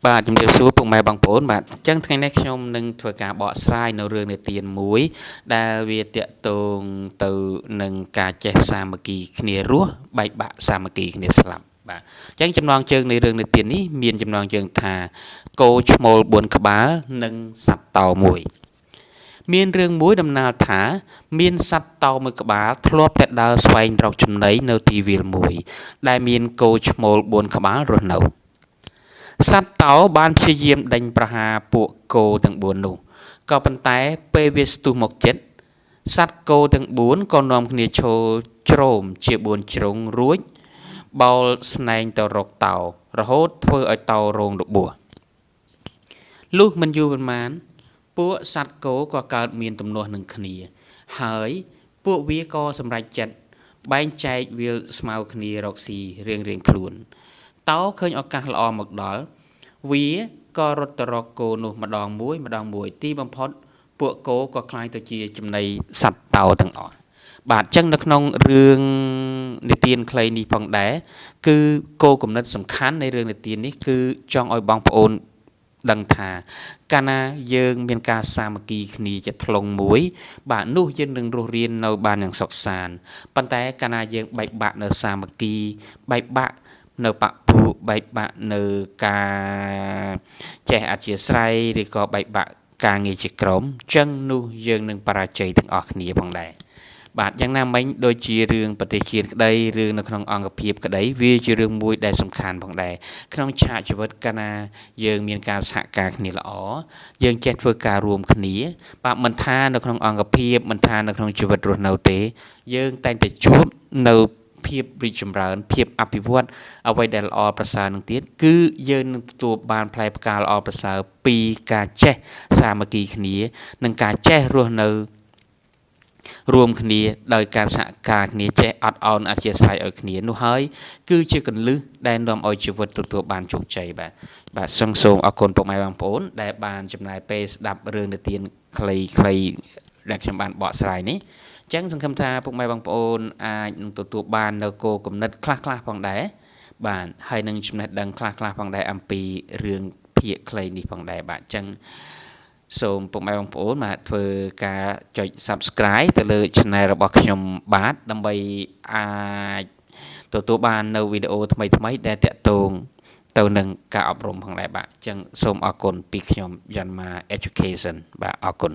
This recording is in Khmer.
បាទជំរាបសួរពុកម៉ែបងប្អូនបាទអញ្ចឹងថ្ងៃនេះខ្ញុំនឹងធ្វើការបកស្រាយនៅរឿងនិទានមួយដែលវាតាក់ទងទៅនឹងការចេះសាមគ្គីគ្នារស់បែកបាក់សាមគ្គីគ្នាស្លាប់បាទអញ្ចឹងចំណងជើងនៃរឿងនិទាននេះមានចំណងជើងថាគោឈ្មោល4ក្បាលនិងសត្វតោមួយមានរឿងមួយដំណាលថាមានសត្វតោមួយក្បាលធ្លាប់តែដើរស្វែងរកចំណីនៅទីវាលមួយដែលមានគោឈ្មោល4ក្បាលរស់នៅសត្វតោបានព្យាយាមដេញប្រហារពួកគោទាំង4នោះក៏ប៉ុន្តែពេលវាស្ទុះមកចិត្តសត្វគោទាំង4ក៏នាំគ្នាឈរជ្រោមជា4ជ្រុងរួចបោលស្នែងទៅរកតោរហូតធ្វើឲ្យតោរងរបួសលុះមិនយូរប៉ុន្មានពួកសត្វគោក៏កើតមានទំនាស់នឹងគ្នាហើយពួកវាក៏សម្រេចចិត្តបែងចែកវាលស្មៅគ្នារកស៊ីរៀងៗខ្លួនតោឃើញឱកាសល្អមកដល់វាក៏រត់ទៅរកគោនោះម្ដងមួយទីបំផុតពួកគោក៏คล้ายទៅជាចំណីសត្វតោទាំងអស់បាទអញ្ចឹងនៅក្នុងរឿងនិទានខ្លីនេះផងដែរគឺគោលគំនិតសំខាន់នៃរឿងនិទាននេះគឺចង់ឲ្យបងប្អូនដឹងថាកាលណាយើងមានការសាមគ្គីគ្នាជាថ្លុងមួយបាទនោះយើងនឹងរស់រាននៅបានយ៉ាងសុខសាន្តប៉ុន្តែកាលណាយើងបែកបាក់នៅសាមគ្គីបែកបាក់នៅបពុបែកបាក់នៅការចេះអធិស្ឋានឬក៏បែកបាក់ការងារជាក្រុមចឹងនោះយើងនឹងបរាជ័យទាំងអស់គ្នាផងដែរបាទយ៉ាងណាមិញដូចជារឿងប្រទេសជាតិក្តីរឿងនៅក្នុងអង្គភាពក្តីវាជារឿងមួយដែលសំខាន់ផងដែរក្នុងឆាកជីវិតកាលណាយើងមានការសហការគ្នាល្អយើងចេះធ្វើការរួមគ្នាបាទមិនថានៅក្នុងអង្គភាពមិនថានៅក្នុងជីវិតរស់នៅទេយើងតែងតែជួបនៅភាពរីកចម្រើនភាពអភិវឌ្ឍអ្វីដែលល្អប្រសើរនឹងទៀតគឺយើងនឹងទទួលបានផ្លែផ្កាល្អប្រសើរពីការចេះសាមគ្គីគ្នានិងការចេះរស់នៅរួមគ្នាដោយការសហការគ្នាចេះអត់ឱនអធ្យាស្រ័យឲ្យគ្នានោះហើយគឺជាកលឹះដែលនាំឲ្យជីវិតទទួលបានជោគជ័យបាទសូមអរគុណពុកម៉ែបងប្អូនដែលបានចំណាយពេលស្ដាប់រឿងនិទានខ្លីៗដែលខ្ញុំបានបកស្រាយនេះចឹងសង្ឃឹមថាពុកម៉ែបងប្អូនអាចនឹងទទួលបាននៅគោលគំនិតខ្លះៗផងដែរបាទហើយនឹងចំណេះដឹងខ្លះៗផងដែរអំពីរឿងភាគខ្លីនេះផងដែរបាទចឹងសូមពុកម៉ែបងប្អូនមកធ្វើការចុច Subscribe ទៅលើ Channel របស់ខ្ញុំបាទដើម្បីអាចទទួលបាននៅវីដេអូថ្មីៗដែលតាក់ទងទៅនឹងការអប់រំផងដែរបាទចឹងសូមអរគុណពីខ្ញុំ Yanma Education បាទអរគុណ